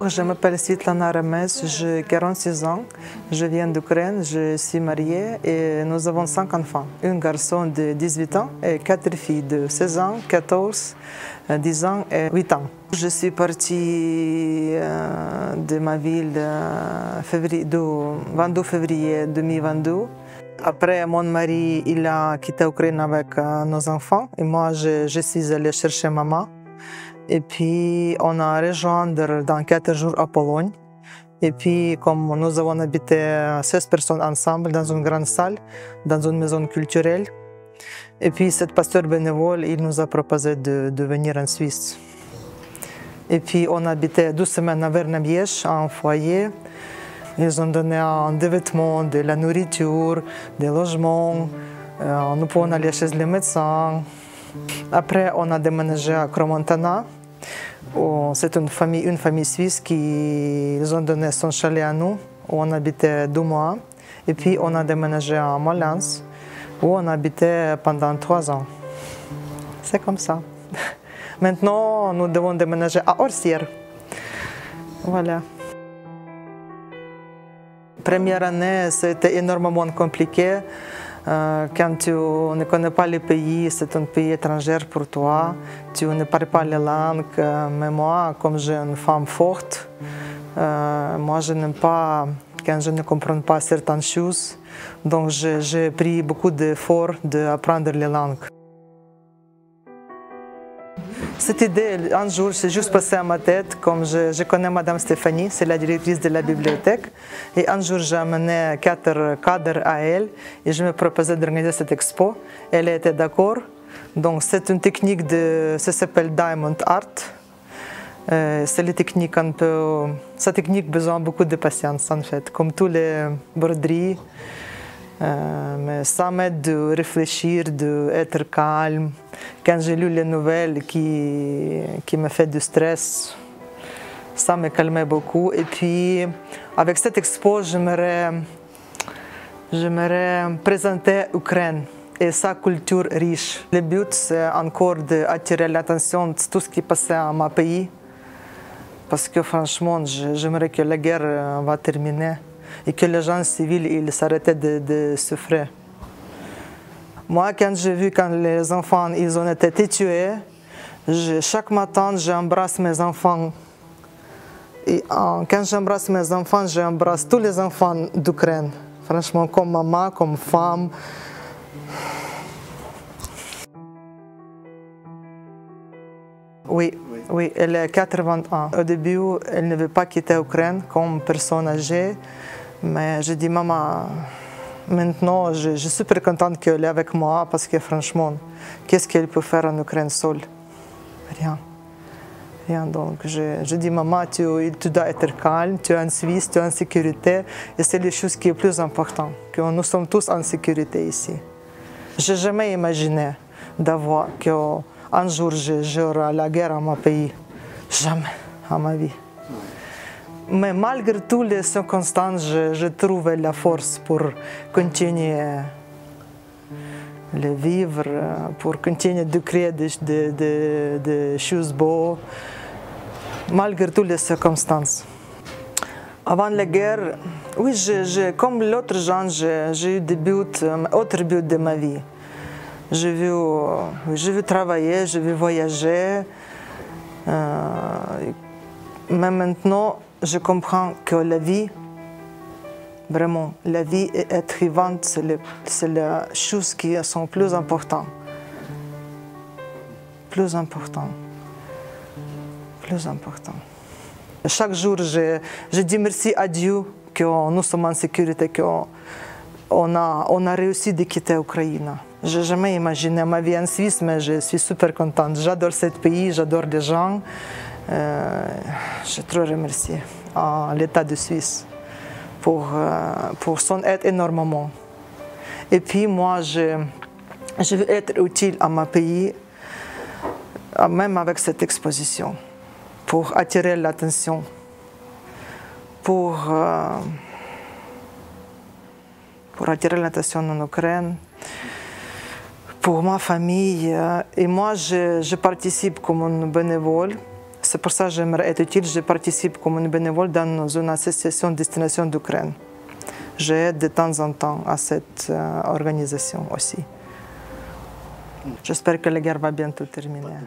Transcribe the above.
Je m'appelle Svetlana Ramez, j'ai 46 ans, je viens d'Ukraine, je suis mariée et nous avons 5 enfants. Un garçon de 18 ans et 4 filles de 16 ans, 14, 10 ans et 8 ans. Je suis partie de ma ville le 22 février 2022. Après, mon mari il a quitté l'Ukraine avec nos enfants et moi je suis allée chercher maman. Et puis, on a rejoint dans 4 jours à Pologne. Et puis, comme nous avons habité 16 personnes ensemble dans une grande salle, dans une maison culturelle. Et puis, cet pasteur bénévole, il nous a proposé de venir en Suisse. Et puis, on habitait 12 semaines à Vernabiège, en foyer. Ils ont donné des vêtements, de la nourriture, des logements. Nous pouvons aller chez les médecins. Après, on a déménagé à Crans-Montana. C'est une famille suisse qui nous a donné son chalet à nous, où on habitait 2 mois. Et puis, on a déménagé à Mollens, où on habitait pendant 3 ans. C'est comme ça. Maintenant, nous devons déménager à Orsières. Voilà. Première année, c'était énormément compliqué. Quand tu ne connais pas le pays, c'est un pays étranger pour toi, tu ne parles pas la langue. Mais moi, comme j'ai une femme forte, moi je n'aime pas quand je ne comprends pas certaines choses. Donc j'ai pris beaucoup d'efforts d'apprendre les langues. Cette idée, un jour, c'est juste passé à ma tête, comme je connais Madame Stéphanie, c'est la directrice de la bibliothèque. Et un jour, j'ai amené 4 cadres à elle et je me proposais d'organiser cette expo. Elle était d'accord. Donc, c'est une technique ça s'appelle Diamond Art. C'est la technique un peu... Cette technique a besoin beaucoup de patience, en fait, comme tous les broderies. Mais ça m'aide de réfléchir, d'être calme. Quand j'ai lu les nouvelles qui me fait du stress, ça me calmait beaucoup. Et puis, avec cette expo, j'aimerais présenter l'Ukraine et sa culture riche. Le but, c'est encore d'attirer l'attention de tout ce qui passait à mon pays. Parce que franchement, j'aimerais que la guerre va terminer et que les gens civils ils s'arrêtaient de souffrir. Moi, quand j'ai vu quand les enfants ils ont été tués, chaque matin, j'embrasse mes enfants. Et quand j'embrasse mes enfants, j'embrasse tous les enfants d'Ukraine. Franchement, comme maman, comme femme. Oui, elle a 80 ans. Au début, elle ne veut pas quitter l'Ukraine comme personne âgée. Mais je dis, maman, maintenant, je suis super contente qu'elle est avec moi parce que franchement, qu'est-ce qu'elle peut faire en Ukraine seule? Rien. Rien. Donc, je dis, maman, tu dois être calme, tu es en Suisse, tu es en sécurité. Et c'est les choses qui sont plus importantes, que nous sommes tous en sécurité ici. Je n'ai jamais imaginé d'avoir qu'un jour j'aurai la guerre à mon pays. Jamais à ma vie. Mais malgré toutes les circonstances, je trouve la force pour continuer à vivre, pour continuer de créer des choses beaux, malgré toutes les circonstances. Avant la guerre, oui, comme l'autre gens, j'ai eu des buts, autres buts de ma vie. Je veux travailler, je veux voyager. Mais maintenant, je comprends que la vie, vraiment, la vie et être vivante, c'est les choses qui sont plus importantes. Plus important. Plus important. Chaque jour, je dis merci à Dieu que nous sommes en sécurité, qu'on a réussi de quitter l'Ukraine. Je n'ai jamais imaginé ma vie en Suisse, mais je suis super contente. J'adore ce pays, j'adore les gens. Je trop remercie l'État de Suisse pour son aide énormément. Et puis moi, je veux être utile à mon pays, même avec cette exposition, pour attirer l'attention, pour attirer l'attention en Ukraine, pour ma famille. Et moi, je participe comme un bénévole. c'est pour ça que j'aimerais être utile. Je participe comme une bénévole dans une association Destination d'Ukraine. J'aide de temps en temps à cette organisation aussi. J'espère que la guerre va bientôt terminer.